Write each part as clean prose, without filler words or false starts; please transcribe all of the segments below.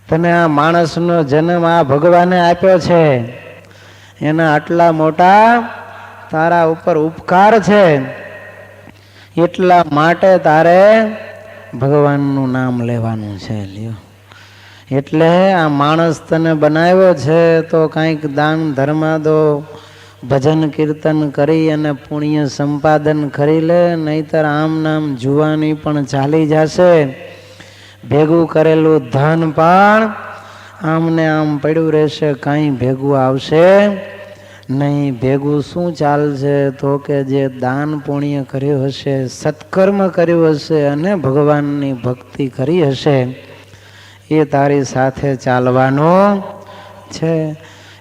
તને આ માણસનો જન્મ આ ભગવાને આપ્યો છે, એના આટલા મોટા તારા ઉપર ઉપકાર છે, એટલા માટે તારે ભગવાનનું નામ લેવાનું છે. લ્યો, એટલે આ માણસ તને બનાવ્યો છે તો કંઈક દાન ધર્મ દો, ભજન કીર્તન કરી અને પુણ્ય સંપાદન કરી લે, નહીતર આમ નામ જુવાની પણ ચાલી જશે. ભેગું કરેલું ધન પણ આમને આમ પડ્યું રહેશે, કાંઈ ભેગું આવશે નહીં. ભેગું શું ચાલશે તો કે જે દાન પુણ્ય કર્યું હશે, સત્કર્મ કર્યું હશે અને ભગવાનની ભક્તિ કરી હશે, એ તારી સાથે ચાલવાનો છે.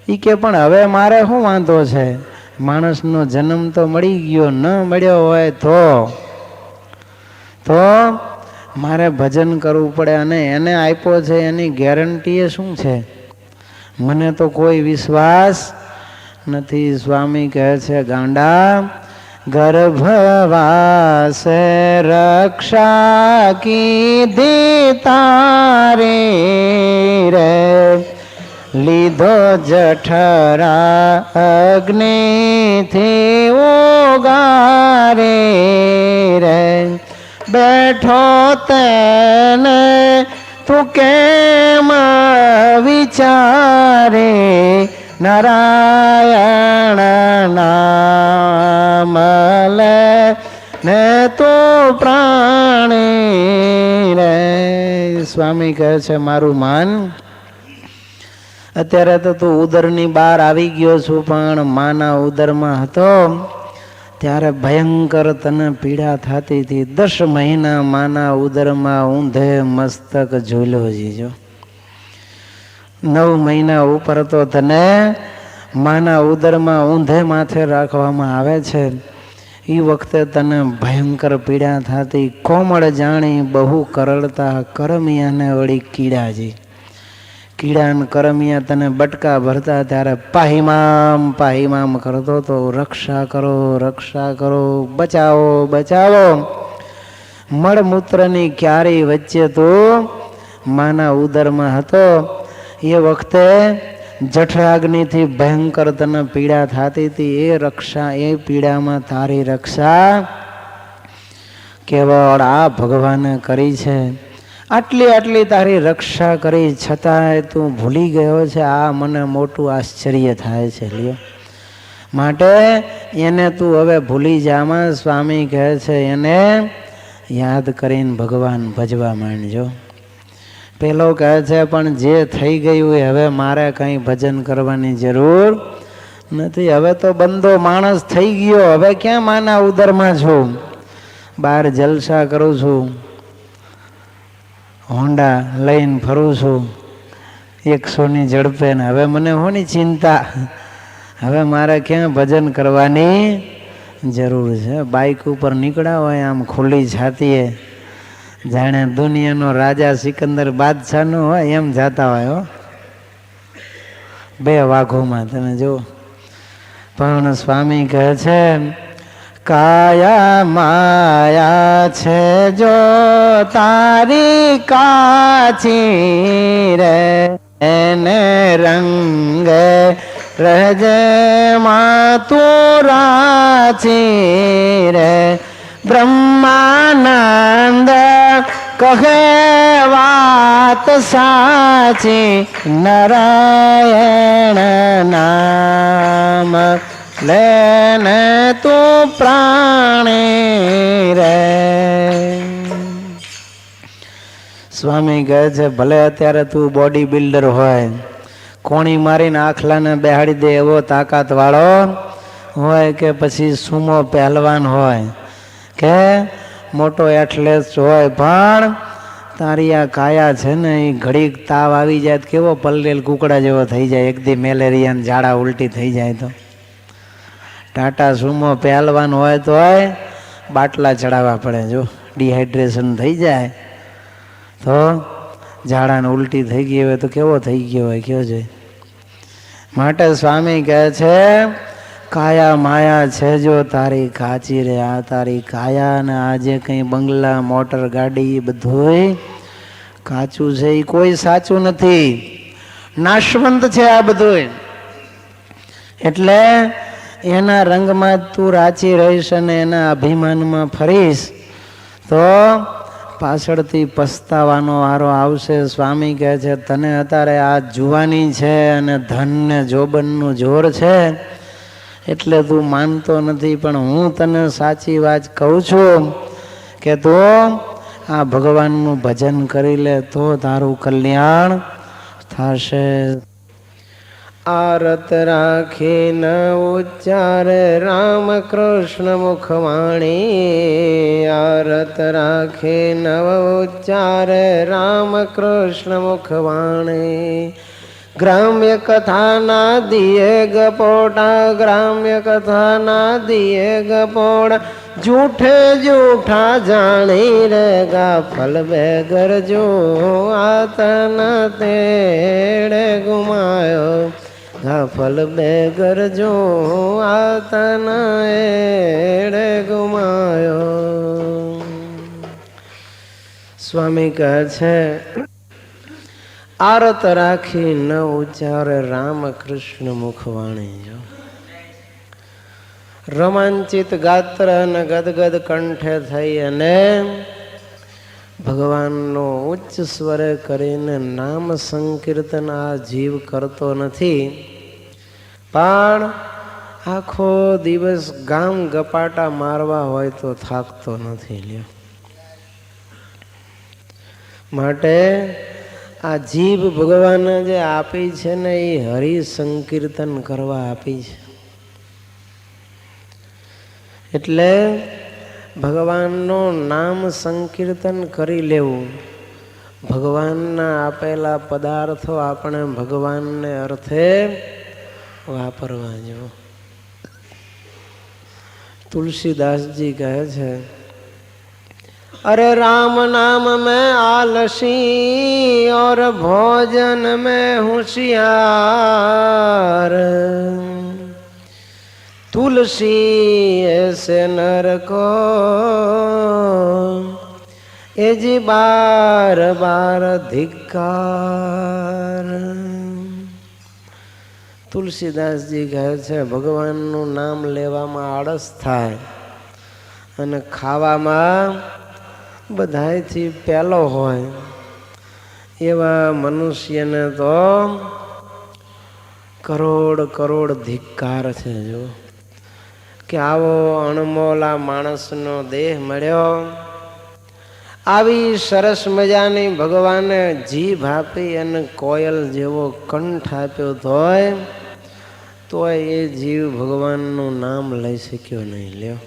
એ કે પણ હવે મારે શું વાંધો છે, માણસનો જન્મ તો મળી ગયો, ન મળ્યો હોય તો મારે ભજન કરવું પડે, અને એને આપ્યો છે એની ગેરંટી એ શું છે, મને તો કોઈ વિશ્વાસ નથી. સ્વામી કહે છે, ગાંડા, ગર્ભવાસ રક્ષા કીધી તારી રે, લીધો જઠરા અગ્નિથી ઉગારે રે, બેઠો તેને તું કેમ વિચારે, નારાયણ નામ લે ને તું પ્રાણી રે. સ્વામી કહે છે, મારું માન, અત્યારે તો તું ઉદરની બહાર આવી ગયો છું, પણ માના ઉદરમાં હતો ત્યારે ભયંકર તને પીડા થતી હતી. 10 મહિના માના ઉદરમાં ઊંધે મસ્તક ઝૂલ્યો જીજો. 9 મહિના ઉપર તો તને માના ઉદરમાં ઊંધે માથે રાખવામાં આવે છે. એ વખતે તને ભયંકર પીડા થતી. કોમળ જાણી બહુ કરડતા કરમિયાને વળી કીડાજી, કીડા ને કરમિયા તને બટકા ભરતા ત્યારે પાહીમામ પાહીમામ કરતો તો, રક્ષા કરો રક્ષા કરો, બચાવો બચાવો. મળમૂત્રની ક્યારી વચ્ચે તો માના ઉદરમાં હતો. એ વખતે જઠરાગ્નિથી ભયંકર તને પીડા થતી હતી. એ રક્ષા, એ પીડામાં તારી રક્ષા કેવળ આ ભગવાને કરી છે. આટલી તારી રક્ષા કરી છતાંય તું ભૂલી ગયો છે, આ મને મોટું આશ્ચર્ય થાય છે. લ્યો, માટે એને તું હવે ભૂલી જામાં. સ્વામી કહે છે, એને યાદ કરીને ભગવાન ભજવા માંડજો. પેલો કહે છે, પણ જે થઈ ગયું એ હવે મારે કંઈ ભજન કરવાની જરૂર નથી. હવે તો બંધો માણસ થઈ ગયો, હવે ક્યાં માના ઉદરમાં છું, બહાર જલસા કરું છું, હોન્ડા લઈને ફરું છું 100ની ઝડપે, ને હવે મને હોની ચિંતા, હવે મારે ક્યાં ભજન કરવાની જરૂર છે. બાઇક ઉપર નીકળ્યા હોય આમ ખુલ્લી છાતીએ, જાણે દુનિયાનો રાજા સિકંદર બાદશાહનો હોય એમ જાતા હોય હો, 2 વાઘોમાં તમે જો. પણ સ્વામી કહે છે, કાયા માયા છે જો તારી કાચી રે, એને રંગે રહેજે માં તું રાચી રે. બ્રહ્માનંદ કહે વાત સાચી, નારાયણ નામ લેને તું પ્રાણી રે. સ્વામી કહે છે, ભલે અત્યારે તું બોડી બિલ્ડર હોય, કોણી મારીને આખલાને બેહાડી દે એવો તાકાત વાળો હોય, કે પછી સુમો પહેલવાન હોય, કે મોટો એથ્લેટ હોય, પણ તારી આ કાયા છે ને એ ઘડીક તાવ આવી જાય તો કેવો પલ્લેલ કુકડા જેવો થઈ જાય, એક દી મેલેરિયા ઝાડા ઉલટી થઈ જાય તો. ટાટા સુમો પહેલવાન હોય તો બાટલા ચડાવવા પડે, જો ડિહાઇડ્રેશન થઈ જાય તો ઝાડાને ઉલટી થઈ ગઈ હોય તો કેવો થઈ ગયો હોય કયો છે. માટે સ્વામી કહે છે, કાયા માયા છે જો તારી કાચી રે. આ તારી કાયા ને આજે કંઈ બંગલા મોટર ગાડી બધુંય કાચું છે એ કોઈ સાચું નથી, નાશવંત છે આ બધું. એટલે એના રંગમાં તું રાચી રહીશ અને એના અભિમાનમાં ફરીશ તો પાછળથી પસ્તાવાનો વારો આવશે. સ્વામી કહે છે તને અત્યારે આ જુવાની છે અને ધન ને જોબનનું જોર છે એટલે તું માનતો નથી, પણ હું તને સાચી વાત કહું છું કે તું આ ભગવાનનું ભજન કરી લે તો તારું કલ્યાણ થશે. આરત રાખી ન ઉચ્ચાર રામ કૃષ્ણ મુખવાણી, આરત રાખી નવ ઉચ્ચાર રામ કૃષ્ણ મુખવાણી. ગ્રામ્ય કથાના દિયે ગપોટા, ગ્રામ્ય કથાના દિયે ગપોડા, જૂઠે જૂઠા જાણી રે ગાફલ બેગર જો આતના તેડે ગુમાયો, ગાફલ બેગર જો આતના એડે ગુમાયો. સ્વામી કહે છે આરત રાખી ન ઉચ્ચારે રામ કૃષ્ણ મુખવાણી. જો રોમાંચિત ગાત્ર અને ગદગદ કંઠે થઈ અને ભગવાનનો ઉચ્ચ સ્વરે કરીને નામ સંકીર્તન આ જીવ કરતો નથી, પણ આખો દિવસ ગામ ગપાટા મારવા હોય તો થાકતો નથી લ્યો. માટે આ જીભ ભગવાને જે આપી છે ને એ હરિ સંકીર્તન કરવા આપી છે. એટલે ભગવાનનું નામ સંકીર્તન કરી લેવું, ભગવાનના આપેલા પદાર્થો આપણે ભગવાનને અર્થે વાપરવા જો. તુલસીદાસજી કહે છે अरे राम नाम में आलसी और भोजन में होशियार, तुलसी ऐसे नर को ए जी बार बार धिक्कार. તુલસીદાસજી કહે છે ભગવાનનું નામ લેવામાં આળસ થાય અને ખાવામાં બધાયથી પહેલો હોય એવા મનુષ્યને તો કરોડ કરોડ ધિક્કાર છે. જો કે આવો અણમોલા માણસનો દેહ મળ્યો, આવી સરસ મજાની ભગવાને જીભ આપી અને કોયલ જેવો કંઠ આપ્યો તોય એ જીવ ભગવાનનું નામ લઈ શક્યો નહીં લ્યો.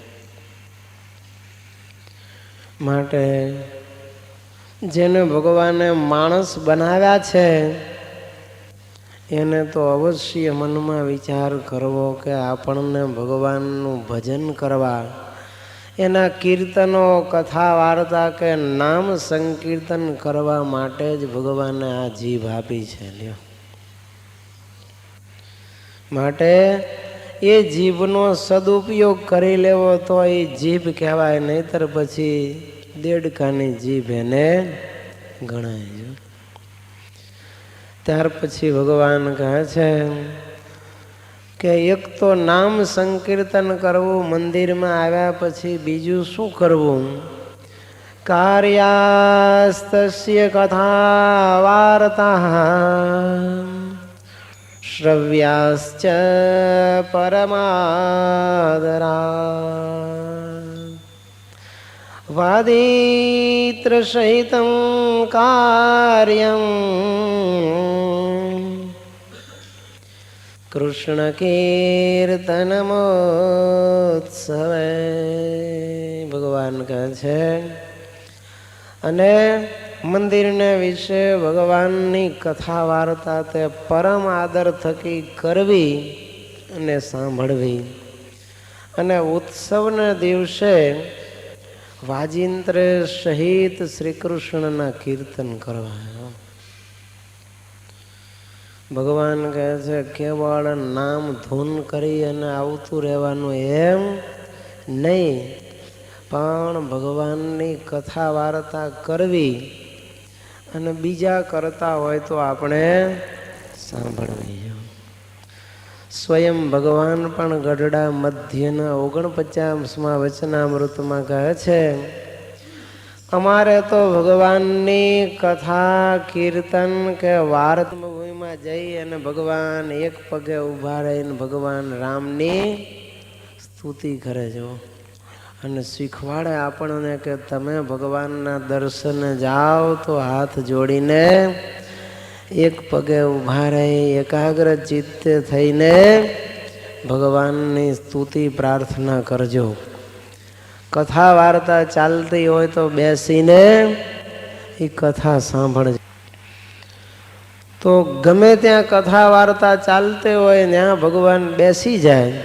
માટે જેને ભગવાને માણસ બનાવ્યા છે એને તો અવશ્ય મનમાં વિચાર કરવો કે આપણને ભગવાનનું ભજન કરવા, એના કીર્તનો કથા વાર્તા કે નામ સંકીર્તન કરવા માટે જ ભગવાને આ જીભ આપી છે લ્યો. માટે એ જીભનો સદુપયોગ કરી લેવો તો એ જીભ કહેવાય, નહીતર પછી દેડકાની જીભ એને ગણાય. ત્યાર પછી ભગવાન કહે છે કે એક તો નામ સંકીર્તન કરવું, મંદિરમાં આવ્યા પછી બીજું શું કરવું? કાર્યાસ્તસ્ય કથા વાર્તા શ્રવ્યાશ્ચ પરમાદરા વાદિત્ર સહિતં કાર્યં કૃષ્ણ કીર્તનમોત્સવે. ભગવાન કહે છે અને મંદિરને વિશે ભગવાનની કથા વાર્તા તે પરમ આદર થકી કરવી અને સાંભળવી, અને ઉત્સવના દિવસે વાજિંત્ર સહિત શ્રી કૃષ્ણના કીર્તન કરવા. ભગવાન કહે છે કેવળ નામ ધૂન કરી અને આવતું રહેવાનું એમ નહીં, પણ ભગવાનની કથા વાર્તા કરવી અને બીજા કરતા હોય તો આપણે સાંભળવી. સ્વયં ભગવાન પણ ગઢડા મધ્યના 49મા વચનામૃતમાં કહે છે, અમારે તો ભગવાનની કથા કીર્તન કે વાર્તામાં જઈ અને ભગવાન એક પગે ઊભા રહીને ભગવાન રામની સ્તુતિ કરે છો અને શીખવાડે આપણને કે તમે ભગવાનના દર્શને જાઓ તો હાથ જોડીને એક પગે ઊભા રહી એકાગ્ર ચિત્તે થઈને ભગવાનની સ્તુતિ પ્રાર્થના કરજો. કથા વાર્તા ચાલતી હોય તો બેસીને એ કથા સાંભળજો. તો ગમે ત્યાં કથા વાર્તા ચાલતી હોય ત્યાં ભગવાન બેસી જાય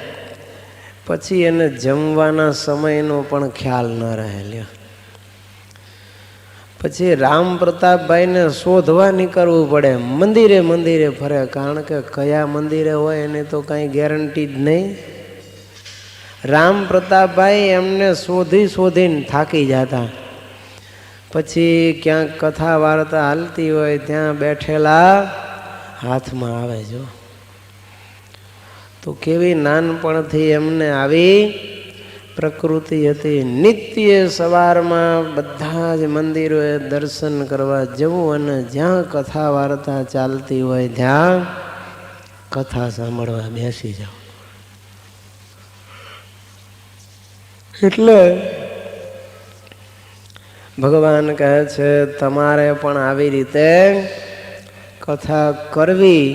પછી એને જમવાના સમયનો પણ ખ્યાલ ન રહે. પછી રામ પ્રતાપભાઈને શોધવા નીકળવું પડે, મંદિરે મંદિરે ફરે, કારણ કે કયા મંદિરે હોય એની તો કાંઈ ગેરંટી જ નહીં. રામ પ્રતાપભાઈ એમને શોધી શોધીને થાકી જતા. પછી ક્યાંક કથા વાર્તા હાલતી હોય ત્યાં બેઠેલા હાથમાં આવે. જો તો કેવી નાનપણથી એમને આવી પ્રકૃતિ હતી. નિત્ય સવારમાં બધા જ મંદિરોએ દર્શન કરવા જવું અને જ્યાં કથા વાર્તા ચાલતી હોય ત્યાં કથા સાંભળવા બેસી જાવ. એટલે ભગવાન કહે છે તમારે પણ આવી રીતે કથા કરવી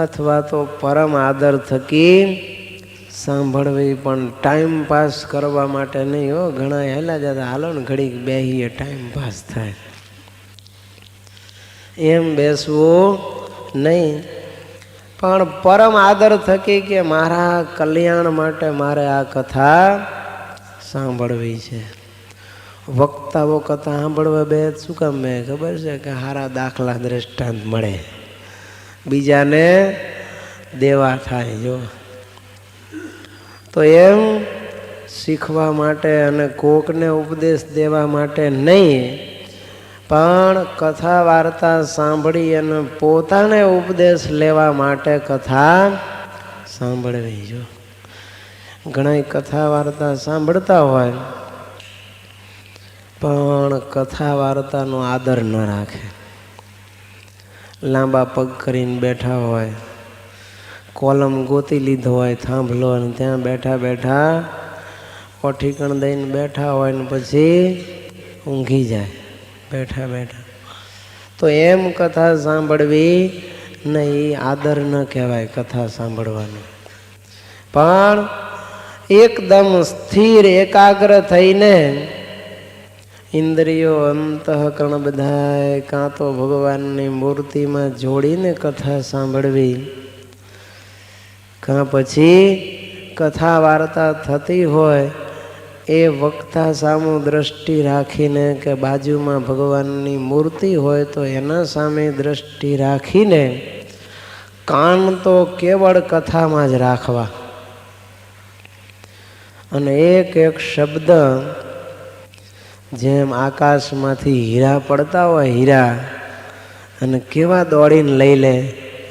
અથવા તો પરમ આદર થકી સાંભળવી, પણ ટાઈમ પાસ કરવા માટે નહીં હો. ઘણા હેલા જતા હાલો ને ઘડીક બેહીએ ટાઈમ પાસ થાય, એમ બેસવું નહીં. પણ પરમ આદર થકી કે મારા કલ્યાણ માટે મારે આ કથા સાંભળવી છે. વક્તાઓ કથા સાંભળવા બે શું કામ મેં ખબર છે કે સારા દાખલા દ્રષ્ટાંત મળે, બીજાને દેવા થાય. જો તો એમ શીખવા માટે અને કોકને ઉપદેશ દેવા માટે નહીં, પણ કથા વાર્તા સાંભળી અને પોતાને ઉપદેશ લેવા માટે કથા સાંભળવી. જો ઘણા કથા વાર્તા સાંભળતા હોય પણ કથા વાર્તાનો આદર ન રાખે. લાંબા પગ કરીને બેઠા હોય, કોલમ ગોતી લીધો હોય થાંભલો અને ત્યાં બેઠા બેઠા ઓઠીકણ દઈને બેઠા હોય ને પછી ઊંઘી જાય બેઠા બેઠા. તો એમ કથા સાંભળવી નહીં, આદર ન કહેવાય કથા સાંભળવાનું. પણ એકદમ સ્થિર એકાગ્ર થઈને ઇન્દ્રિયો અંતઃકરણ બધાય કાં તો ભગવાનની મૂર્તિમાં જોડીને કથા સાંભળવી, કાં પછી કથા વાર્તા થતી હોય એ વક્તા સામુ દ્રષ્ટિ રાખીને કે બાજુમાં ભગવાનની મૂર્તિ હોય તો એના સામે દ્રષ્ટિ રાખીને કાન તો કેવળ કથામાં જ રાખવા અને એક એક શબ્દ જેમ આકાશમાંથી હીરા પડતા હોય, હીરા અને કેવા દોડીને લઈ લે.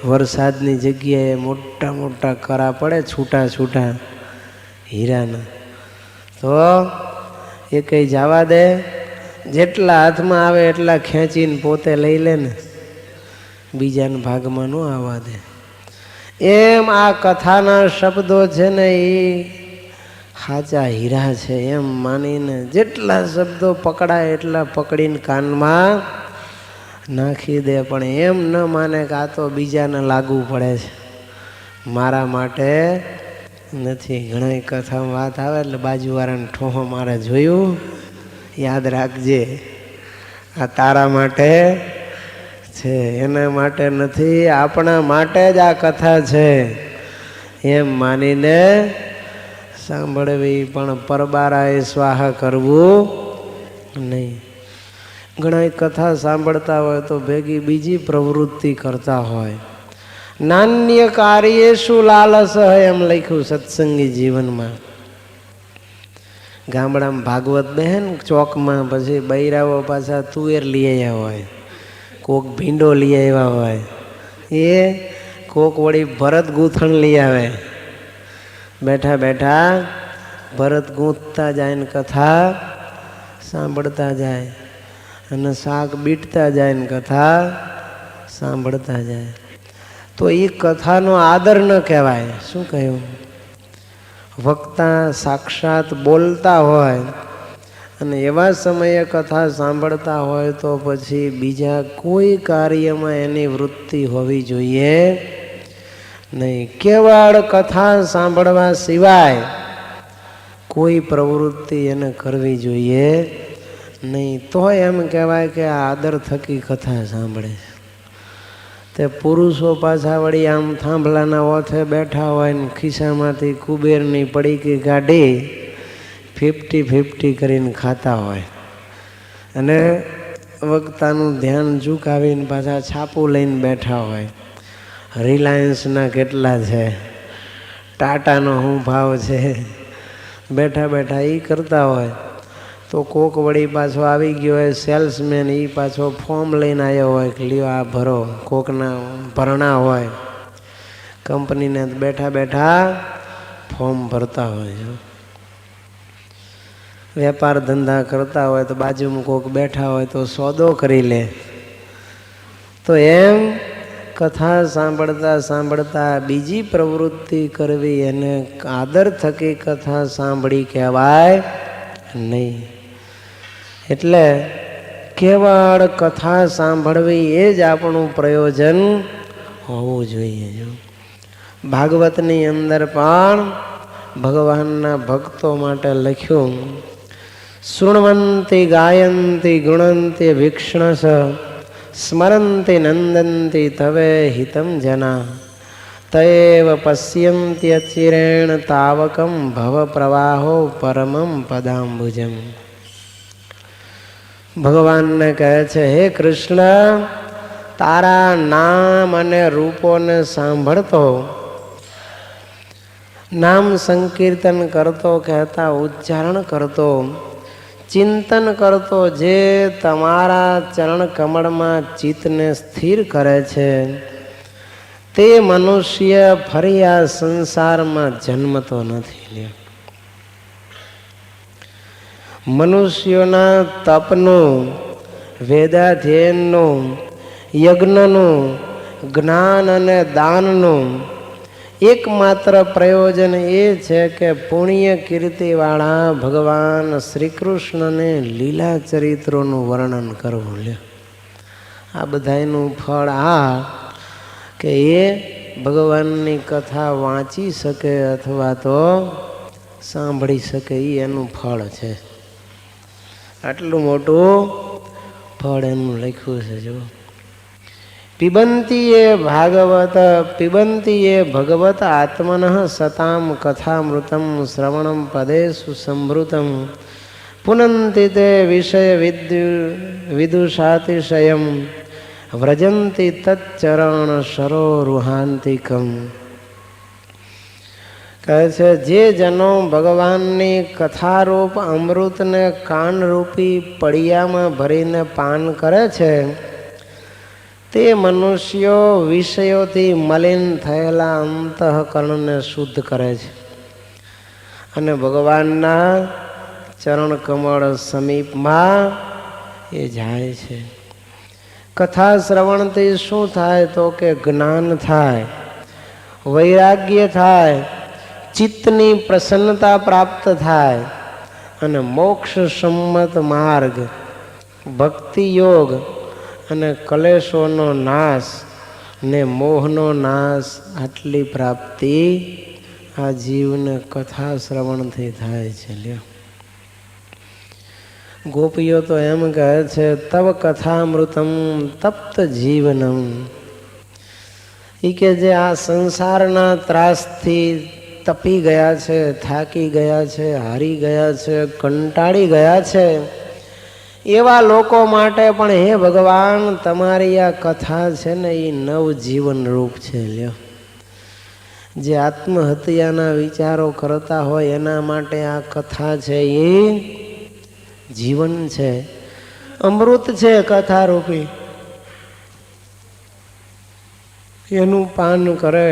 વરસાદની જગ્યાએ મોટા મોટા કરા પડે છૂટા છૂટા હીરાના, તો એ કંઈ જવા દે, જેટલા હાથમાં આવે એટલા ખેંચીને પોતે લઈ લે ને, બીજાના ભાગમાં ન આવવા દે. એમ આ કથાના શબ્દો છે ને એ સાચા હીરા છે એમ માનીને જેટલા શબ્દો પકડાય એટલા પકડીને કાનમાં નાખી દે. પણ એમ ન માને કે આ તો બીજાને લાગુ પડે છે, મારા માટે નથી. ઘણા કથામાં વાત આવે એટલે બાજુવાળાને ઠોહો મારે જોયું, યાદ રાખજે આ તારા માટે છે, એના માટે નથી, આપણા માટે જ આ કથા છે એમ માનીને સાંભળવી. પણ પરબારાએ સ્વાહા કરવું નહીં. ઘણા કથા સાંભળતા હોય તો ભેગી બીજી પ્રવૃત્તિ કરતા હોય. નાન્ય કાર્યેષુ લાલસ એમ લખ્યું સત્સંગી જીવનમાં. ગામડામાં ભાગવત બહેન ચોકમાં, પછી બૈરાઓ પાછા તુવેર લઈ આવ્યા હોય, કોક ભીંડો લઈ આવ્યા હોય, એ કોક વળી ભરત ગૂંથણ લઈ આવે. બેઠા બેઠા ભરત ગૂંથતા જાય ને કથા સાંભળતા જાય, અને શાક બીટતા જાય ને કથા સાંભળતા જાય. તો એ કથાનો આદર ન કહેવાય. શું કહ્યું? વક્તા સાક્ષાત બોલતા હોય અને એવા સમયે કથા સાંભળતા હોય તો પછી બીજા કોઈ કાર્યમાં એની વૃત્તિ હોવી જોઈએ નહીં. કેવળ કથા સાંભળવા સિવાય કોઈ પ્રવૃત્તિ એને કરવી જોઈએ નહીં. તો એમ કહેવાય કે આ આદર થકી કથા સાંભળે છે. તે પુરુષો પાછા વળી આમ થાંભલાના ઓથે બેઠા હોય ને ખિસ્સામાંથી કુબેરની પડીકી કાઢી 50-50 કરીને ખાતા હોય, અને વક્તાનું ધ્યાન ઝુકાવીને પાછા છાપું લઈને બેઠા હોય. રિલાયન્સના કેટલા છે, ટાટાનો શું ભાવ છે, બેઠા બેઠા એ કરતા હોય. તો કોક વળી પાછો આવી ગયો હોય સેલ્સમેન, એ પાછો ફોર્મ લઈને આવ્યો હોય કે લ્યો આ ભરો. કોકના ભરણા હોય કંપનીને, બેઠા બેઠા ફોર્મ ભરતા હોય. વેપાર ધંધા કરતા હોય તો બાજુમાં કોક બેઠા હોય તો સોદો કરી લે. તો એમ કથા સાંભળતા સાંભળતા બીજી પ્રવૃત્તિ કરવી એને આદર થકી કથા સાંભળી કહેવાય નહીં. એટલે કેવળ કથા સાંભળવી એ જ આપણું પ્રયોજન હોવું જોઈએ. ભાગવતની અંદર પણ ભગવાનના ભક્તો માટે લખ્યું, શૃણવંતી ગાયંતી ગુણંતી ભીક્ષણસ સ્મરંતી નંદંતી તવે હિતમ જના તૈવ પશ્યંતી અચિરેણ તાવકમ ભવ પ્રવાહો પરમમ પદાંબુજમ. ભગવાનને કહે છે, હે કૃષ્ણ, તારા નામ અને રૂપોને સાંભળતો, નામ સંકીર્તન કરતો, કહેતા ઉચ્ચારણ કરતો, ચિંતન કરતો, જે તમારા ચરણ કમળમાં ચિત્તને સ્થિર કરે છે તે મનુષ્ય ફરી આ સંસારમાં જન્મતો નથી. મનુષ્યોના તપનું, વેદાધ્યયનનું, યજ્ઞનું, જ્ઞાન અને દાનનું એકમાત્ર પ્રયોજન એ છે કે પુણ્ય કીર્તિવાળા ભગવાન શ્રી કૃષ્ણને લીલા ચરિત્રોનું વર્ણન કરવું. લે આ બધાનું ફળ આ કે એ ભગવાનની કથા વાંચી શકે અથવા તો સાંભળી શકે, એ એનું ફળ છે. આટલું મોટું ફળ એનું લખ્યું છે. જો પિબંતી એ ભગવત આત્મન સતામ કથામૃતમ શ્રવણમ પદેષુ સંભૃતમ પુનંતિ તે વિષય વિદુષાતિશયમ વ્રજંતી તચ્ચરણ સરોરુહાંતિકમ. કહે છે, જે જનો ભગવાનની કથારૂપ અમૃતને કાનરૂપી પડિયામાં ભરીને પાન કરે છે તે મનુષ્યો વિષયોથી મલિન થયેલા અંતઃકરણને શુદ્ધ કરે છે અને ભગવાનના ચરણ કમળ સમીપમાં એ જાય છે. કથા શ્રવણથી શું થાય તો કે જ્ઞાન થાય, વૈરાગ્ય થાય, ચિત્તની પ્રસન્નતા પ્રાપ્ત થાય અને મોક્ષ સંમત માર્ગ, ભક્તિ યોગ અને કલેશોનો નાશ ને મોહનો નાશ, આટલી પ્રાપ્તિ આ જીવને કથા શ્રવણથી થાય છે. લ્યો ગોપીઓ તો એમ કહે છે, તવ કથામૃતમ તપ્ત જીવનમ. એ કે જે આ સંસારના ત્રાસથી તપી ગયા છે, થાકી ગયા છે, હારી ગયા છે, કંટાળી ગયા છે, એવા લોકો માટે પણ હે ભગવાન તમારી આ કથા છે ને એ નવ જીવન રૂપ છે. લ્યો જે આત્મહત્યાના વિચારો કરતા હોય એના માટે આ કથા છે એ જીવન છે, અમૃત છે કથારૂપી. એનું પાન કરે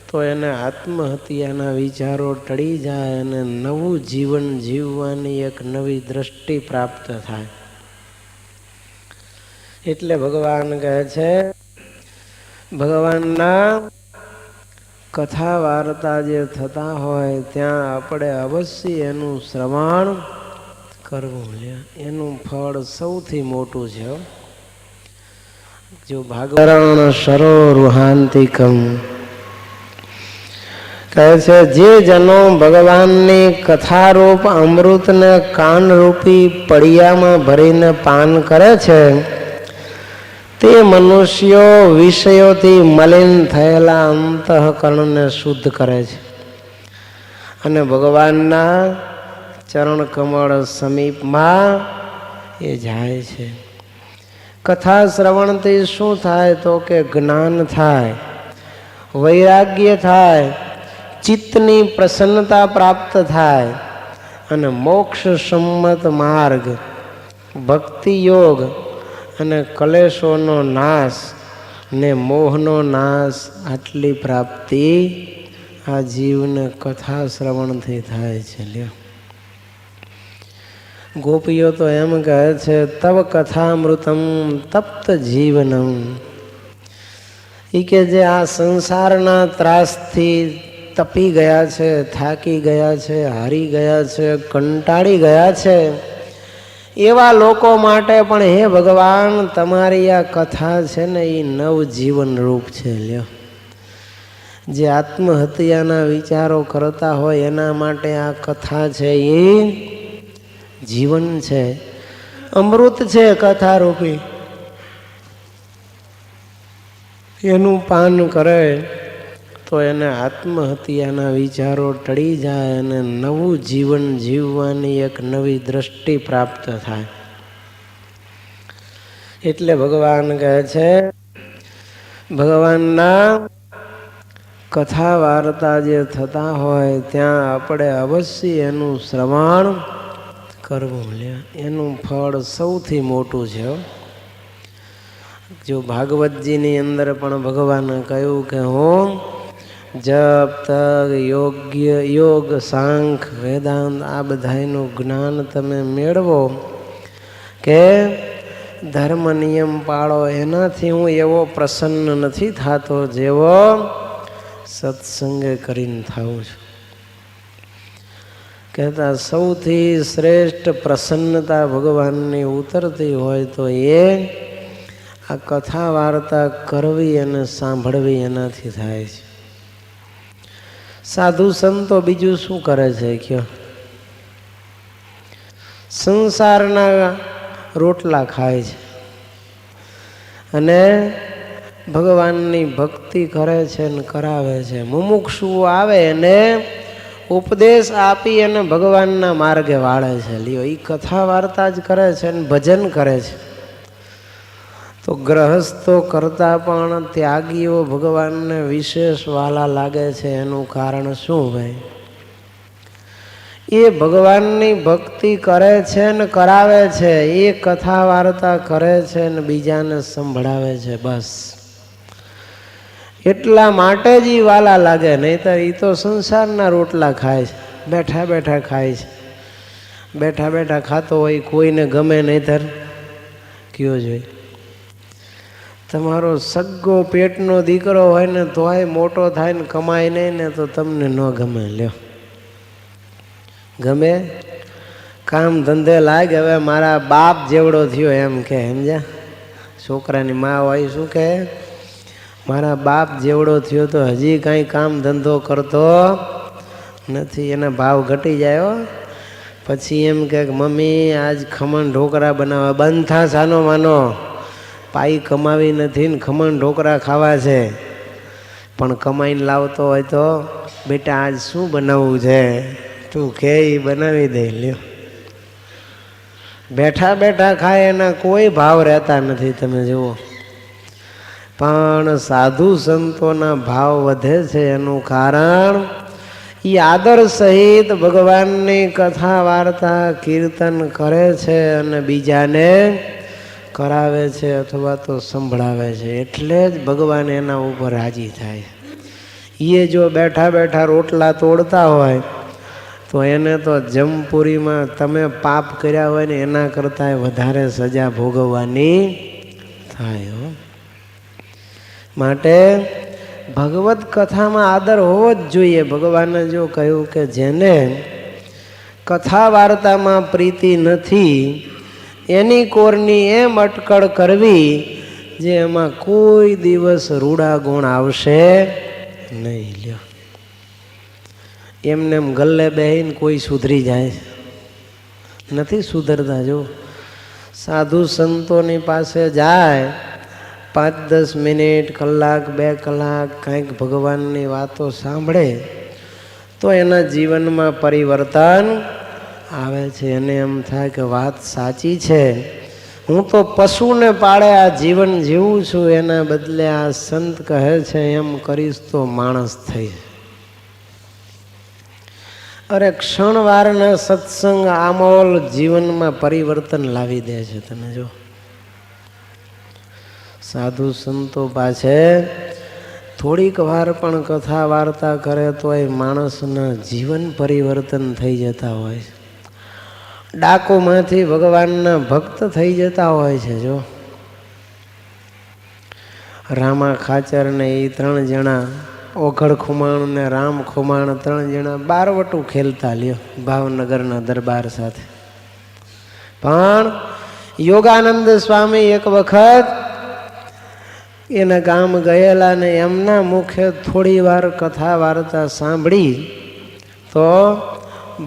તો એને આત્મહત્યાના વિચારો ટળી જાય અને નવું જીવન જીવવાની એક નવી દ્રષ્ટિ પ્રાપ્ત થાય. એટલે ભગવાન કહે છે, ભગવાનના કથા વાર્તા જે થતા હોય ત્યાં આપણે અવશ્ય એનું શ્રવણ કરવું. એનું ફળ સૌથી મોટું છે. જો ભાગવરણ સરોરુહાંતિકમ કહે છે, જે જનો ભગવાનની કથારૂપ અમૃતને કાનરૂપી પડિયામાં ભરીને પાન કરે છે તે મનુષ્યો વિષયોથી મલિન થયેલા અંતઃકરણને શુદ્ધ કરે છે અને ભગવાનના ચરણ કમળ સમીપમાં એ જાય છે. કથા શ્રવણથી શું થાય તો કે જ્ઞાન થાય, વૈરાગ્ય થાય, ચિત્તની પ્રસન્નતા પ્રાપ્ત થાય અને મોક્ષ સંમત માર્ગ, ભક્તિ યોગ અને કલેશોનો નાશ ને મોહનો નાશ, આટલી પ્રાપ્તિ આ જીવને કથા શ્રવણથી થાય છે. લ્યો, ગોપીઓ તો એમ કહે છે, તવ કથામૃતમ તપ્ત જીવનમ. એ કે જે આ સંસારના ત્રાસથી તપી ગયા છે, થાકી ગયા છે, હારી ગયા છે, કંટાળી ગયા છે, એવા લોકો માટે પણ હે ભગવાન તમારી આ કથા છે ને એ નવજીવન રૂપ છે. લ્યો, જે આત્મહત્યાના વિચારો કરતા હોય એના માટે આ કથા છે એ જીવન છે, અમૃત છે કથારૂપી. એનું પાન કરે તો એને આત્મહત્યાના વિચારો ટળી જાય અને નવું જીવન જીવવાની એક નવી દ્રષ્ટિ પ્રાપ્ત થાય. એટલે ભગવાન કહે છે, ભગવાનના કથા વાર્તા જે થતા હોય ત્યાં આપણે અવશ્ય એનું શ્રવણ કરવું. એનું ફળ સૌથી મોટું છે. જો ભાગવતજીની અંદર પણ ભગવાને કહ્યું કે હું જપ, તપ, યોગ્ય યોગ, સાંખ, વેદાંત આ બધાનું જ્ઞાન તમે મેળવો કે ધર્મ નિયમ પાળો, એનાથી હું એવો પ્રસન્ન નથી થતો જેવો સત્સંગે કરીને થાઉં છું. કહેતા સૌથી શ્રેષ્ઠ પ્રસન્નતા ભગવાનની ઉતરતી હોય તો એ આ કથા વાર્તા કરવી અને સાંભળવી એનાથી થાય છે. સાધુ સંતો બીજું શું કરે છે કયો? સંસારના રોટલા ખાય છે અને ભગવાનની ભક્તિ કરે છે ને કરાવે છે. મુમુક્ષુ આવે અને ઉપદેશ આપી અને ભગવાનના માર્ગે વાળે છે. લ્યો, એ કથા વાર્તા જ કરે છે ને ભજન કરે છે. તો ગ્રહસ્થો કરતાં પણ ત્યાગીઓ ભગવાનને વિશેષ વાલા લાગે છે. એનું કારણ શું ભાઈ? એ ભગવાનની ભક્તિ કરે છે ને કરાવે છે, એ કથા વાર્તા કરે છે ને બીજાને સંભળાવે છે. બસ એટલા માટે જ એ વાલા લાગે. નહીંતર એ તો સંસારના રોટલા ખાય છે, બેઠા બેઠા ખાય છે. બેઠા બેઠા ખાતો હોય કોઈને ગમે નહીંતર કયો જોઈએ. તમારો સગ્ગો પેટનો દીકરો હોય ને તોય મોટો થાય ને કમાય નહીં ને તો તમને ન ગમે. લ્યો, ગમે? કામ ધંધે લાગે. હવે મારા બાપ જેવડો થયો એમ કે, સમજ્યા? છોકરાની મા હોય શું કહે? મારા બાપ જેવડો થયો તો હજી કાંઈ કામ ધંધો કરતો નથી. એના ભાવ ઘટી જાય. પછી એમ કે મમ્મી આજ ખમણ ઢોકળા બનાવવા. બંધ થા સાનો માનો, પાઈ કમાવી નથી ને ખમણ ઢોકળા ખાવા છે. પણ કમાઈને લાવતો હોય તો બેટા આજ શું બનાવવું છે તું કે એ બનાવી દે. લ્યો, બેઠા બેઠા ખાય એના કોઈ ભાવ રહેતા નથી. તમે જુઓ, પણ સાધુ સંતોના ભાવ વધે છે એનું કારણ એ આદર સહિત ભગવાનની કથા વાર્તા કીર્તન કરે છે અને બીજાને કરાવે છે અથવા તો સંભળાવે છે, એટલે જ ભગવાન એના ઉપર રાજી થાય. એ જો બેઠા બેઠા રોટલા તોડતા હોય તો એને તો જમપુરીમાં તમે પાપ કર્યા હોય ને એના કરતાં વધારે સજા ભોગવવાની થાય. માટે ભગવત કથામાં આદર હોવો જ જોઈએ. ભગવાને જો કહ્યું કે જેને કથા વાર્તામાં પ્રીતિ નથી એની કોરની એમ અટકળ કરવી જે એમાં કોઈ દિવસ રૂડા ગુણ આવશે નહીં. લ્યો, એમને એમ ગલ્લે બેહીને કોઈ સુધરી જાય નથી સુધરતા. જો સાધુ સંતોની પાસે જાય 5-10 મિનિટ, કલાક, 2 કલાક કંઈક ભગવાનની વાતો સાંભળે તો એના જીવનમાં પરિવર્તન આવે છે. એને એમ થાય કે વાત સાચી છે, હું તો પશુને પાડે આ જીવન જીવું છું, એના બદલે આ સંત કહે છે એમ કરીશ તો માણસ થઈ. અરે ક્ષણવારના સત્સંગ આમોલ જીવનમાં પરિવર્તન લાવી દે છે. તમે જો સાધુ સંતો પાસે થોડીક વાર પણ કથા વાર્તા કરે તો એ માણસના જીવન પરિવર્તન થઈ જતા હોય છે. ડાકોમાંથી ભગવાનના ભક્ત થઈ જતા હોય છે. જો રામા ખાચર ને એ 3 જણા, ઓઘડ ખુમાણ ને રામ ખુમાણ 3 જણા બારવટું ખેલતા. લ્યો, ભાવનગરના દરબાર સાથે. પણ યોગાનંદ સ્વામી એક વખત એના ગામ ગયેલા ને એમના મુખે થોડી વાર કથા વાર્તા સાંભળી તો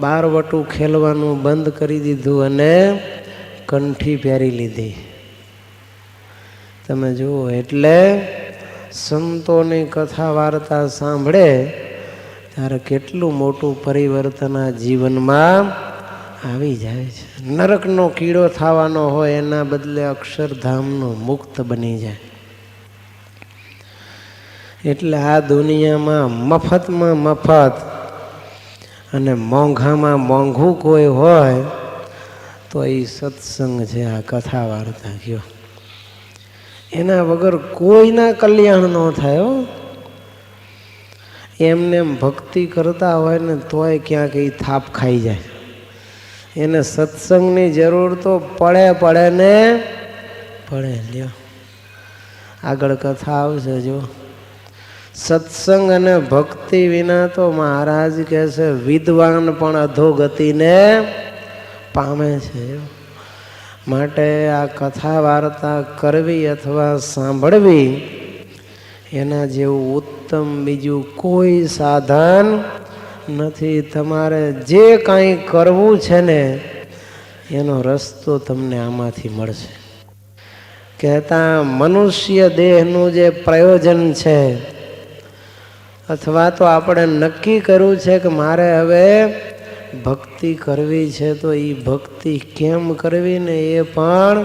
બારવટું ખેલવાનું બંધ કરી દીધું અને કંઠી પહેરી લીધી. તમે જુઓ, એટલે સંતોની કથા વાર્તા સાંભળે ત્યારે કેટલું મોટું પરિવર્તન આ જીવનમાં આવી જાય છે. નરકનો કીડો થવાનો હોય એના બદલે અક્ષરધામનો મુક્ત બની જાય. એટલે આ દુનિયામાં મફતમાં મફત અને મોંઘામાં મોંઘું કોઈ હોય તો એ સત્સંગ છે, આ કથા વાર્તા. કયો એના વગર કોઈના કલ્યાણ ન થાય. એમને એમ ભક્તિ કરતા હોય ને તોય ક્યાંક એ થાપ ખાઈ જાય. એને સત્સંગની જરૂર તો પડે ને પડે. લ્યો, આગળ કથા આવશે. જો સત્સંગ અને ભક્તિ વિના તો મહારાજ કહે છે વિદ્વાન પણ અધોગતિને પામે છે. માટે આ કથા વાર્તા કરવી અથવા સાંભળવી એના જેવું ઉત્તમ બીજું કોઈ સાધન નથી. તમારે જે કાંઈ કરવું છે ને એનો રસ્તો તમને આમાંથી મળશે. કહેતા મનુષ્ય દેહનું જે પ્રયોજન છે અથવા તો આપણે નક્કી કર્યું છે કે મારે હવે ભક્તિ કરવી છે, તો એ ભક્તિ કેમ કરવી ને એ પણ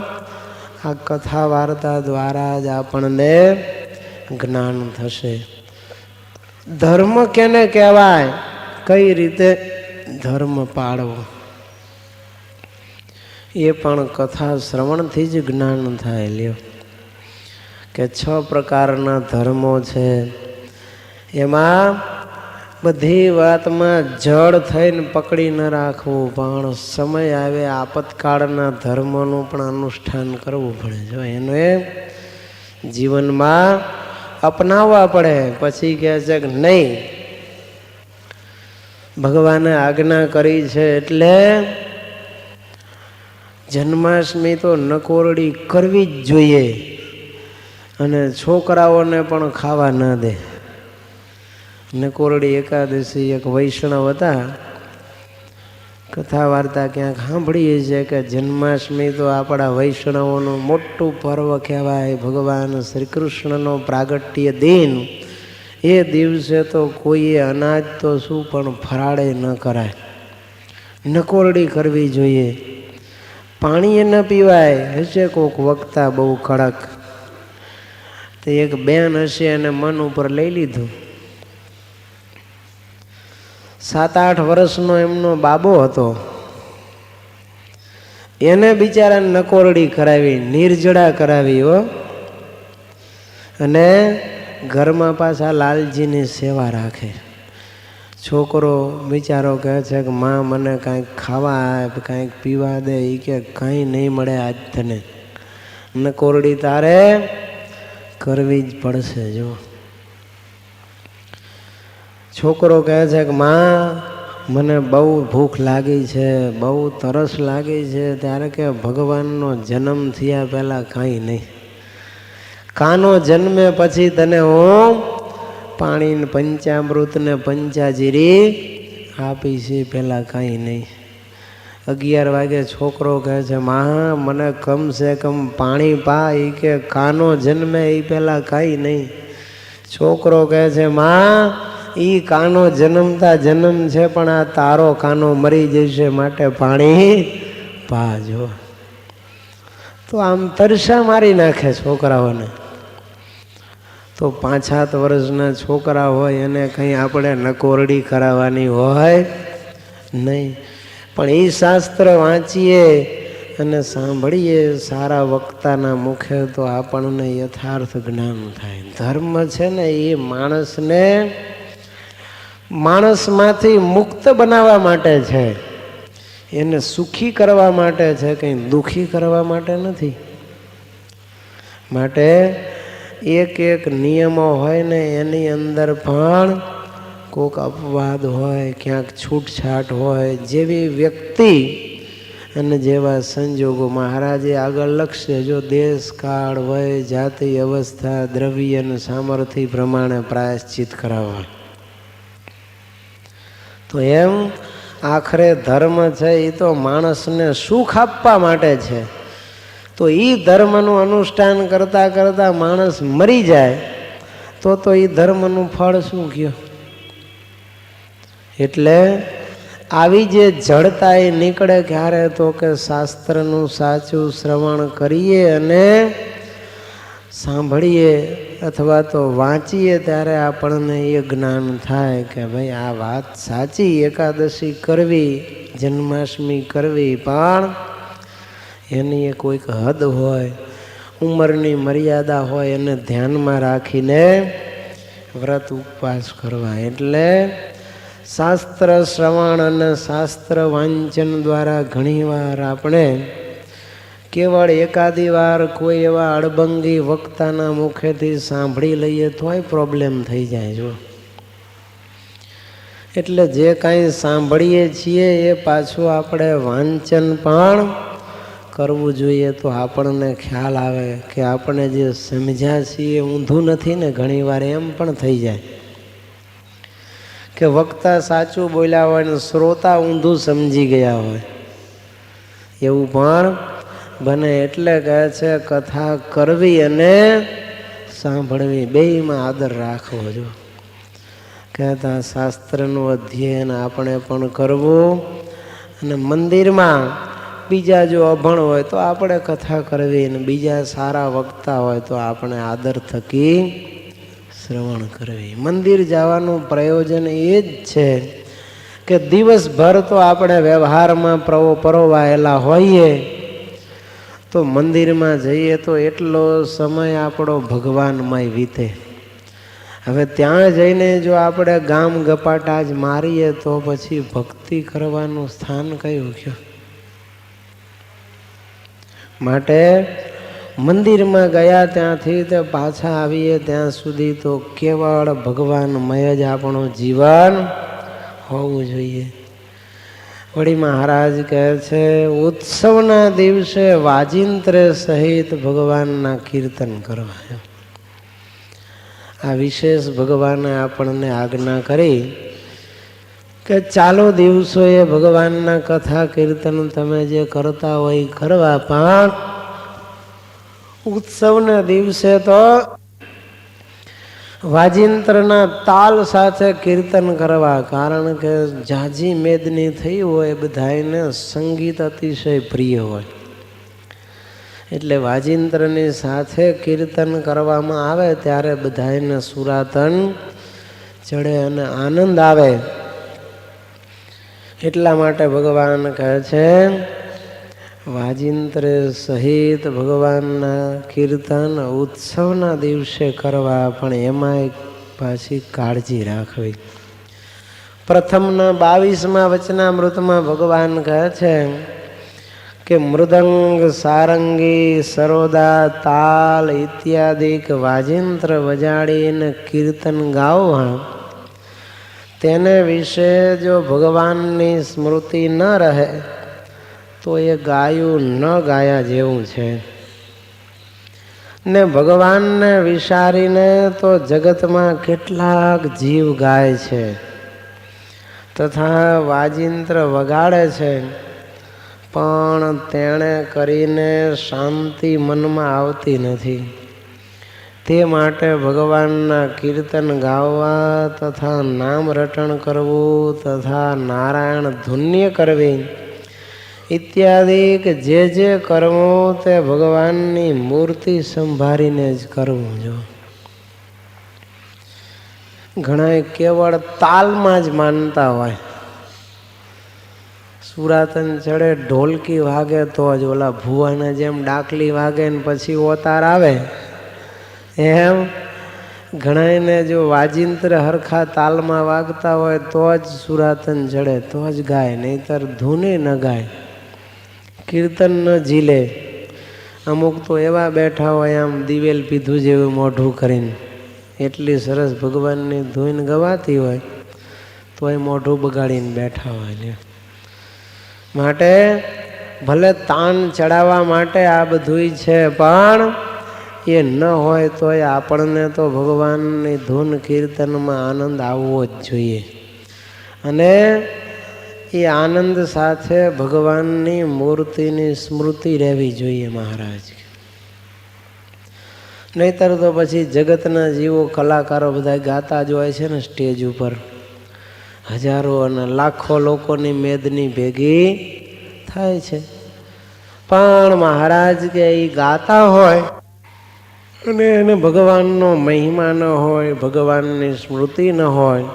આ કથા વાર્તા દ્વારા જ આપણને જ્ઞાન થશે. ધર્મ કેને કહેવાય, કઈ રીતે ધર્મ પાળવો એ પણ કથા શ્રવણથી જ જ્ઞાન થાય. લ્યો, કે 6 પ્રકારના ધર્મો છે. એમાં બધી વાતમાં જડ થઈને પકડી ન રાખવું, પણ સમય આવે આપતકાળના ધર્મોનું પણ અનુષ્ઠાન કરવું પડે. જો એને જીવનમાં અપનાવવા પડે. પછી કહે છે કે નહીં, ભગવાને આજ્ઞા કરી છે એટલે જન્માષ્ટમી તો નકોરડી કરવી જ જોઈએ અને છોકરાઓને પણ ખાવા ન દે. નકોરડી એકાદશી એક વૈષ્ણવ હતા, કથા વાર્તા ક્યાંક સાંભળીએ છે કે જન્માષ્ટમી તો આપણા વૈષ્ણવોનું મોટું પર્વ કહેવાય. ભગવાન શ્રી કૃષ્ણનો પ્રાગટ્ય દિન. એ દિવસે તો કોઈએ અનાજ તો શું પણ ફરાળે ન કરાય, નકોરડી કરવી જોઈએ. પાણી ન પીવાય. હશે કોક વક્તા બહુ કડક, તો એક બેન હશે એને મન ઉપર લઈ લીધું. 7-8 વર્ષનો એમનો બાબો હતો. એને બિચારાને નકોરડી કરાવી, નિર્જળા કરાવી હો. અને ઘરમાં પાછા લાલજીની સેવા રાખે. છોકરો બિચારો કહે છે કે માં મને કાંઈક ખાવા આપ, કાંઈક પીવા દે. એ કે કાંઈ નહીં મળે આજ તને, નકોરડી તારે કરવી જ પડશે. જો છોકરો કહે છે કે માં મને બહુ ભૂખ લાગી છે, બહુ તરસ લાગી છે. ત્યારે કે ભગવાનનો જન્મ થયા પહેલાં કાંઈ નહીં, કાનો જન્મે પછી તને હું પાણી પંચામૃત ને પંચાજીરી આપી છે, પહેલાં કાંઈ નહીં. 11 વાગે છોકરો કહે છે માં મને કમસે કમ પાણી પા. એ કે કાનો જન્મે એ પહેલાં કાંઈ નહીં. છોકરો કહે છે માં એ કાનો જન્મતા જન્મ છે, પણ આ તારો કાનો મરી જશે, માટે પાણી પાજો. તો આમ તરસા મારી નાખે છોકરાઓને. તો 5-7 વર્ષના છોકરા હોય એને કંઈ આપણે નકોરડી કરાવવાની હોય નહીં. પણ એ શાસ્ત્ર વાંચીએ અને સાંભળીએ સારા વક્તાના મુખે તો આપણને યથાર્થ જ્ઞાન થાય. ધર્મ છે ને એ માણસને માણસમાંથી મુક્ત બનાવવા માટે છે, એને સુખી કરવા માટે છે, કંઈ દુઃખી કરવા માટે નથી. માટે એક નિયમો હોય ને એની અંદર પણ કોઈક અપવાદ હોય, ક્યાંક છૂટછાટ હોય. જેવી વ્યક્તિ અને જેવા સંજોગો મહારાજે આગળ લખશે. જો દેશ કાળ વય જાતિ અવસ્થા દ્રવ્ય અને સામર્થ્ય પ્રમાણે પ્રાયશ્ચિત કરાવવા. તો એમ આખરે ધર્મ છે એ તો માણસને સુખ આપવા માટે છે. તો એ ધર્મનું અનુષ્ઠાન કરતાં કરતાં માણસ મરી જાય તો એ ધર્મનું ફળ શું કયો? એટલે આવી જે જડતા એ નીકળે ક્યારે? તો કે શાસ્ત્રનું સાચું શ્રવણ કરીએ અને સાંભળીએ અથવા તો વાંચીએ ત્યારે આપણને એ જ્ઞાન થાય કે ભાઈ આ વાત સાચી. એકાદશી કરવી, જન્માષ્ટમી કરવી, પણ એની કોઈક હદ હોય, ઉંમરની મર્યાદા હોય, એને ધ્યાનમાં રાખીને વ્રત ઉપવાસ કરવા. એટલે શાસ્ત્ર શ્રવણ અને શાસ્ત્ર વાંચન દ્વારા ઘણીવાર આપણે કેવળ એકાદી વાર કોઈ એવા અડબંગી વક્તાના મુખેથી સાંભળી લઈએ તોય પ્રોબ્લેમ થઈ જાય. જો એટલે જે કાંઈ સાંભળીએ છીએ એ પાછું આપણે વાંચન પણ કરવું જોઈએ, તો આપણને ખ્યાલ આવે કે આપણે જે સમજ્યા છીએ ઊંધું નથી ને. ઘણીવાર એમ પણ થઈ જાય કે વક્તા સાચું બોલ્યા હોય ને શ્રોતા ઊંધું સમજી ગયા હોય, એવું પણ બને. એટલે કહે છે કથા કરવી અને સાંભળવી બેયમાં આદર રાખવો. જો કહેતા શાસ્ત્રનું અધ્યયન આપણે પણ કરવું, અને મંદિરમાં બીજા જો અભણ હોય તો આપણે કથા કરવી, અને બીજા સારા વક્તા હોય તો આપણે આદર થકી શ્રવણ કરવી. મંદિર જવાનું પ્રયોજન એ જ છે કે દિવસભર તો આપણે વ્યવહારમાં પરોવાયેલા હોઈએ, તો મંદિરમાં જઈએ તો એટલો સમય આપણો ભગવાનમય વીતે. હવે ત્યાં જઈને જો આપણે ગામ ગપાટા જ મારીએ તો પછી ભક્તિ કરવાનું સ્થાન કયું કયો? માટે મંદિરમાં ગયા ત્યાંથી તે પાછા આવીએ ત્યાં સુધી તો કેવળ ભગવાનમય જ આપણું જીવન હોવું જોઈએ. વળી મહારાજ કહે છે ઉત્સવના દિવસે વાજિંત્રે સહિત ભગવાનના કીર્તન કરવા. આ વિશેષ ભગવાને આપણને આજ્ઞા કરી કે ચાલો દિવસોએ ભગવાનના કથા કીર્તન તમે જે કરતા હોય કરવા, પણ ઉત્સવના દિવસે તો વાજિંત્રના તાલ સાથે કીર્તન કરવા. કારણ કે જાજી મેદની થઈ હોય, બધાને સંગીત અતિશય પ્રિય હોય. એટલે વાજિંત્રની સાથે કીર્તન કરવામાં આવે ત્યારે બધાને સુરાતન ચડે અને આનંદ આવે. એટલા માટે ભગવાન કહે છે વાજિંત્ર સહિત ભગવાનના કીર્તન ઉત્સવના દિવસે કરવા, પણ એમાંય પાછી કાળજી રાખવી. પ્રથમના 22મા વચનામૃતમાં ભગવાન કહે છે કે મૃદંગ, સારંગી, સરોદા, તાલ ઇત્યાદિક વાજિંત્ર વજાડીને કીર્તન ગાવા, તેને વિશે જો ભગવાનની સ્મૃતિ ન રહે તો એ ગાયું ન ગાયા જેવું છે. ને ભગવાનને વિચારીને તો જગતમાં કેટલાક જીવ ગાય છે તથા વાજિંત્ર વગાડે છે, પણ તેણે કરીને શાંતિ મનમાં આવતી નથી. તે માટે ભગવાનના કીર્તન ગાવા તથા નામ રટણ કરવું તથા નારાયણ ધુન્ય કરવી ઇત્યાદિ જે કરવું તે ભગવાનની મૂર્તિ સંભાળીને જ કરવું. જો ઘણા કેવળ તાલમાં જ માનતા હોય, સુરાતન ચડે ઢોલકી વાગે તો જ, ઓલા ભુવાના જેમ ડાકલી વાગે ને પછી ઓતાર આવે, એમ ઘણાને જો વાજિંત્ર હરખા તાલમાં વાગતા હોય તો જ સુરાતન ચડે, તો જ ગાય, નહીતર ધૂને ન ગાય, કીર્તન ન ઝીલે. અમુક તો એવા બેઠા હોય આમ દિવેલ પીધું જેવું મોઢું કરીને, એટલી સરસ ભગવાનની ધૂન ગવાતી હોય તોય મોઢું બગાડીને બેઠા હોય. માટે ભલે તાન ચડાવવા માટે આ બધું છે, પણ એ ન હોય તોય આપણને તો ભગવાનની ધૂન કીર્તનમાં આનંદ આવવો જ જોઈએ. અને એ આનંદ સાથે ભગવાનની મૂર્તિની સ્મૃતિ રહેવી જોઈએ મહારાજ. નહીતર તો પછી જગતના જીવો કલાકારો બધા ગાતા જ હોય છે ને સ્ટેજ ઉપર, હજારો અને લાખો લોકોની મેદની ભેગી થાય છે, પણ મહારાજ કે એ ગાતા હોય અને એને ભગવાનનો મહિમા ન હોય, ભગવાનની સ્મૃતિ ન હોય,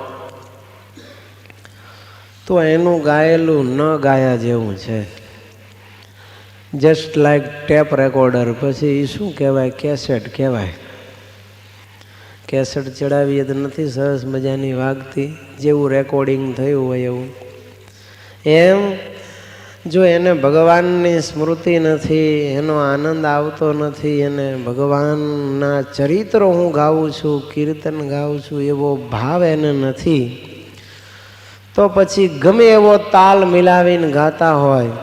તો એનું ગાયેલું ન ગાયા જેવું છે. જસ્ટ લાઈક ટેપ રેકોર્ડર, પછી એ શું કહેવાય, કેસેટ કહેવાય. કેસેટ ચડાવીએ તો નથી સરસ મજાની વાગતી, જેવું રેકોર્ડિંગ થયું હોય એવું. એમ જો એને ભગવાનની સ્મૃતિ નથી, એનો આનંદ આવતો નથી, એને ભગવાનના ચરિત્રો હું ગાઉં છું, કીર્તન ગાઉં છું, એવો ભાવ એને નથી, તો પછી ગમે એવો તાલ મિલાવીને ગાતા હોય,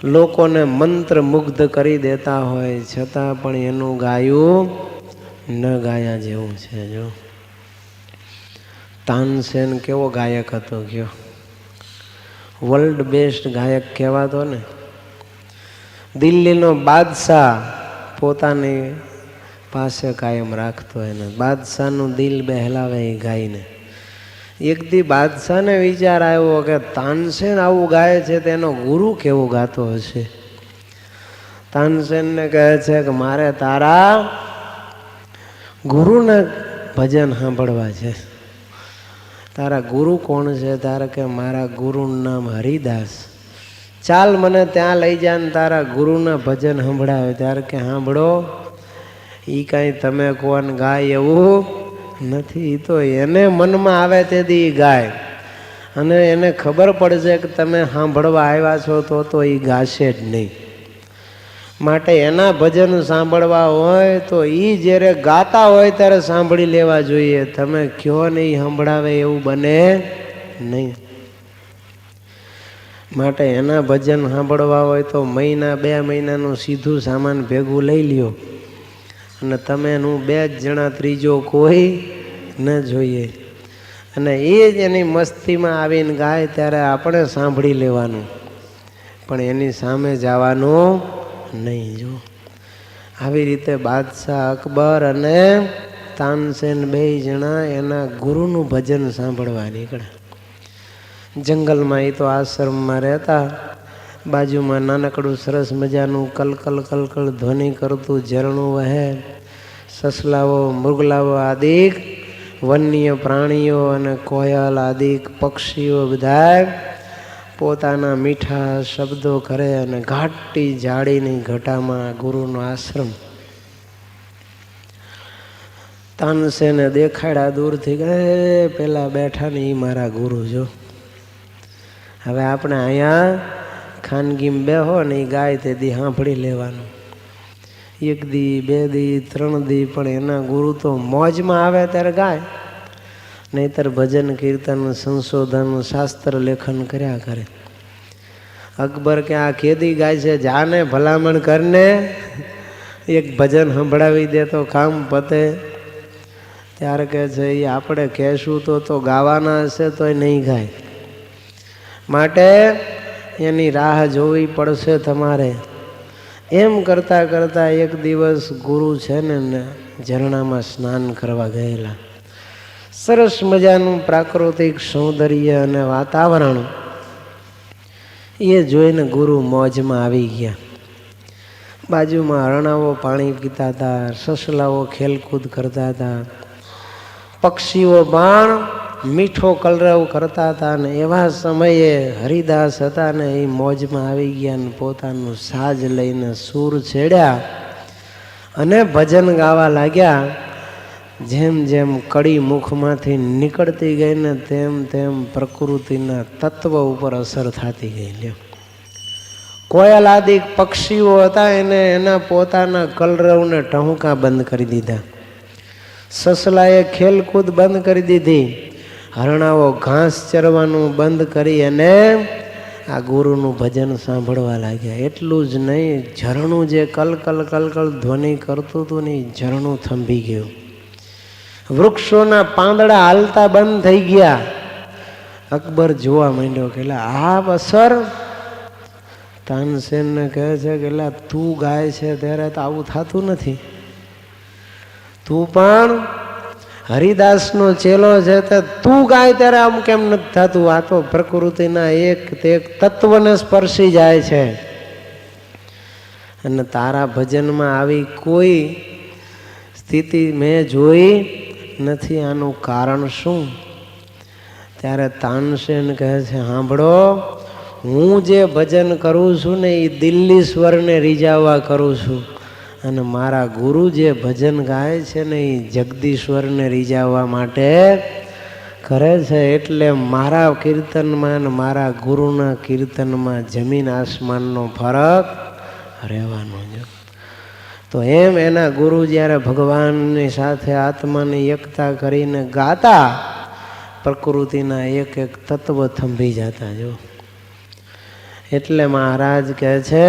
લોકોને મંત્ર મુગ્ધ કરી દેતા હોય, છતાં પણ એનું ગાયું ન ગાયા જેવું છે. જો તાનસેન કેવો ગાયક હતો, કયો વર્લ્ડ બેસ્ટ ગાયક કહેવાતો ને. દિલ્હીનો બાદશાહ પોતાની પાસે કાયમ રાખતો, એને બાદશાહનું દિલ બહેલાવે એ ગાઈને. એક દી બાદશાહને વિચાર આવ્યો કે તાનસેન આવું ગાય છે તેનો ગુરુ કેવો ગાતો હશે. તાનસેનને કહે છે કે મારે તારા ગુરુના ભજન સાંભળવા છે. તારા ગુરુ કોણ છે? તારે કે મારા ગુરુનું નામ હરિદાસ. ચાલ મને ત્યાં લઈ જા ને તારા ગુરુના ભજન સંભળાવે. ત્યારે કે સાંભળો, એ કાંઈ તમે કોણ ગાય એવું નથી, તો એને મનમાં આવે તેથી ગાય, અને એને ખબર પડશે કે તમે સાંભળવા આવ્યા છો તો એ ગાશે જ નહીં. માટે એના ભજન સાંભળવા હોય તો એ જ્યારે ગાતા હોય ત્યારે સાંભળી લેવા જોઈએ. તમે કયો નહીં સંભળાવે એવું બને નહીં. માટે એના ભજન સાંભળવા હોય તો મહિના 2 મહિનાનું સીધું સામાન ભેગું લઈ લ્યો, અને તમે હું 2 જ જણા, ત્રીજો કોઈ ન જોઈએ. અને એ જ એની મસ્તીમાં આવીને ગાય ત્યારે આપણે સાંભળી લેવાનું, પણ એની સામે જવાનું નહીં. જો આવી રીતે બાદશાહ અકબર અને તાનસેન 2 જણા એના ગુરુનું ભજન સાંભળવા નીકળ્યા. જંગલમાં એ તો આશ્રમમાં રહેતા, બાજુમાં નાનકડું સરસ મજાનું કલકલ કલકલ ધ્વનિ કરતું ઝરણું વહે. સસલાઓ, મૃગલાઓ આદિક વન્ય પ્રાણીઓ અને કોયલ આદિક પક્ષીઓ બધા પોતાના મીઠા શબ્દો કરે અને ઘાટી જાડીની ઘટામાં ગુરુનો આશ્રમ. તાનસેને દેખાડ્યા દૂરથી ગયા, પેલા બેઠા ને એ મારા ગુરુ જો. હવે આપણે અહીંયા ખાનગીમાં બેહો ને એ ગાય તે દી સાંભળી લેવાનું. 1 દી 2 દી 3 દી, પણ એના ગુરુ તો મોજમાં આવે ત્યારે ગાય, નહીતર ભજન કીર્તન સંશોધન શાસ્ત્ર લેખન કર્યા કરે. અકબર કે આ કેદી ગાય છે, જાને ભલામણ કરને એક ભજન સંભળાવી દે તો કામ પતે. ત્યારે કહે છે એ આપણે કહેશું તો ગાવાના હશે તોય નહીં ગાય, માટે એની રાહ જોવી પડશે તમારે. એમ કરતાં કરતાં એક દિવસ ગુરુ છે ને ઝરણામાં સ્નાન કરવા ગયેલા. સરસ મજાનું પ્રાકૃતિક સૌંદર્ય અને વાતાવરણ એ જોઈને ગુરુ મોજમાં આવી ગયા. બાજુમાં હરણાઓ પાણી પીતા હતા, સસલાઓ ખેલકૂદ કરતા હતા, પક્ષીઓ પણ મીઠો કલરવ કરતા હતા. ને એવા સમયે હરિદાસ હતા ને એ મોજમાં આવી ગયા ને પોતાનું સાજ લઈને સૂર છેડ્યા અને ભજન ગાવા લાગ્યા. જેમ જેમ કડી મુખમાંથી નીકળતી ગઈ ને તેમ તેમ પ્રકૃતિના તત્વ ઉપર અસર થતી ગઈ. લ્યો, કોયલ આદિક પક્ષીઓ હતા એને એના પોતાના કલરવને ટહુકા બંધ કરી દીધા. સસલાએ ખેલકૂદ બંધ કરી દીધી. હરણાઓ ઘાસ ચરવાનું બંધ કરી અને આ ગુરુનું ભજન સાંભળવા લાગ્યા. એટલું જ નહીં, ઝરણું જે કલકલ કલકલ ધ્વનિ કરતું હતું ને ઝરણું થંભી ગયું. વૃક્ષોના પાંદડા હાલતા બંધ થઈ ગયા. અકબર જોવા માંડ્યો કે આ અસર. તાનસેનને કહે છે કે તું ગાય છે ત્યારે તો આવું થતું નથી. તું પણ હરિદાસનો ચેલો છે તો તું ગાય ત્યારે આમ કેમ નથી થતું? આ તો પ્રકૃતિના એક તત્વને સ્પર્શી જાય છે અને તારા ભજનમાં આવી કોઈ સ્થિતિ મેં જોઈ નથી. આનું કારણ શું? ત્યારે તાનસેન કહે છે સાંભળો, હું જે ભજન કરું છું ને એ દિલ્હી સ્વરને રીઝાવવા કરું છું, અને મારા ગુરુ જે ભજન ગાય છે ને એ જગદીશ્વરને રીઝાવવા માટે કરે છે. એટલે મારા કીર્તનમાં અને મારા ગુરુના કીર્તનમાં જમીન આસમાનનો ફરક રહેવાનો છે. તો એમ એના ગુરુ જ્યારે ભગવાનની સાથે આત્માની એકતા કરીને ગાતા, પ્રકૃતિના એક એક તત્વ થંભી જતા. જો એટલે મહારાજ કહે છે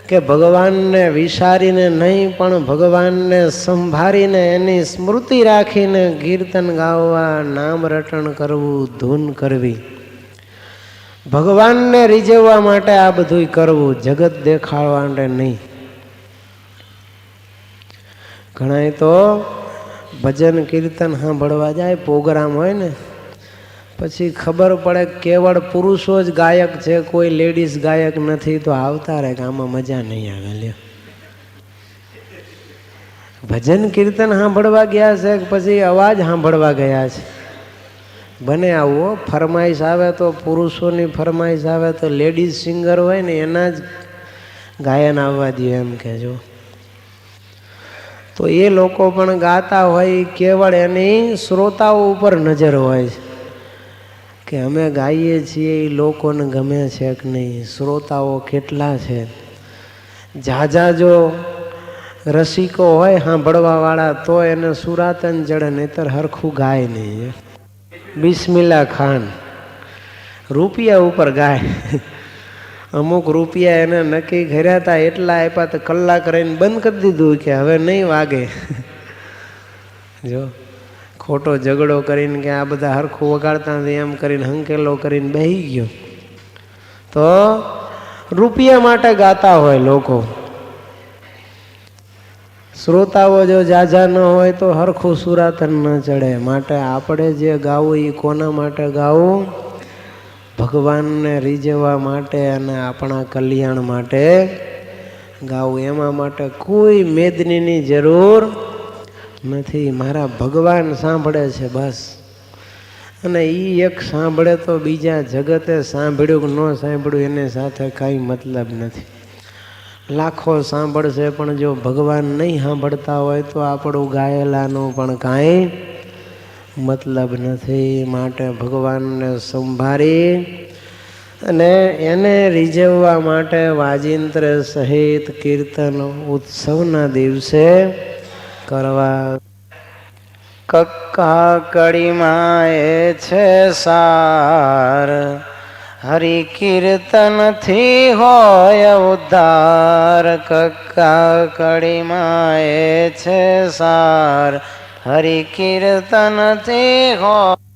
કે ભગવાનને વિચારીને નહીં પણ ભગવાનને સંભાળીને એની સ્મૃતિ રાખીને કીર્તન ગાવા, નામ રટણ કરવું, ધૂન કરવી, ભગવાનને રીઝવવા માટે આ બધું કરવું, જગત દેખાડવા માટે નહીં. ઘણા તો ભજન કીર્તન સાંભળવા જાય, પ્રોગ્રામ હોય ને પછી ખબર પડે કેવળ પુરુષો જ ગાયક છે, કોઈ લેડીઝ ગાયક નથી, તો આવતા રહે કે આમાં મજા નહીં આવે. લ્યો, ભજન કીર્તન સાંભળવા ગયા છે પછી અવાજ સાંભળવા ગયા છે. બને આવો ફરમાઈશ આવે તો પુરુષોની ફરમાઈશ આવે તો લેડીઝ સિંગર હોય ને એના જ ગાયન આવવા દે એમ કહેજો. તો એ લોકો પણ ગાતા હોય, કેવળ એની શ્રોતાઓ ઉપર નજર હોય છે કે અમે ગાઈએ છીએ એ લોકોને ગમે છે કે નહીં, શ્રોતાઓ કેટલા છે. ઝાઝા જો રસિકો હોય સાંભળવાવાળા તો એને સુરાતન ચડે, નહીતર હરખું ગાય નહીં. બિસ્મિલ્લા ખાન રૂપિયા ઉપર ગાય. અમુક રૂપિયા એને નક્કી કર્યા હતા એટલા આપ્યા તો કલાક રહીને બંધ કરી દીધું કે હવે નહીં વાગે. જો ખોટો ઝઘડો કરીને કે આ બધા હરખું વગાડતા નથી એમ કરીને હંકેલો કરીને બેસી ગયો. તો રૂપિયા માટે ગાતા હોય લોકો. શ્રોતાઓ જો ઝાઝા ન હોય તો હરખું સુરાતન ન ચડે. માટે આપણે જે ગાવું એ કોના માટે ગાવું? ભગવાનને રીઝવવા માટે અને આપણા કલ્યાણ માટે ગાવું. એમાં માટે કોઈ મેદનીની જરૂર નથી. મારા ભગવાન સાંભળે છે બસ. અને એ એક સાંભળે તો બીજા જગતે સાંભળ્યું કે ન સાંભળ્યું એને સાથે કાંઈ મતલબ નથી. લાખો સાંભળશે પણ જો ભગવાન નહીં સાંભળતા હોય તો આપણું ગાયેલાનું પણ કાંઈ મતલબ નથી. માટે ભગવાનને સંભાળી અને એને રીઝવવા માટે વાજિંત્ર સહિત કીર્તન ઉત્સવના દિવસે કરવા. કક્કા કડીમાં એ છે સાર, હરિ કીર્તનથી હોય ઉદ્ધાર. કક્કા કડીમાં એ છે સાર, હરિ કીર્તનથી હોય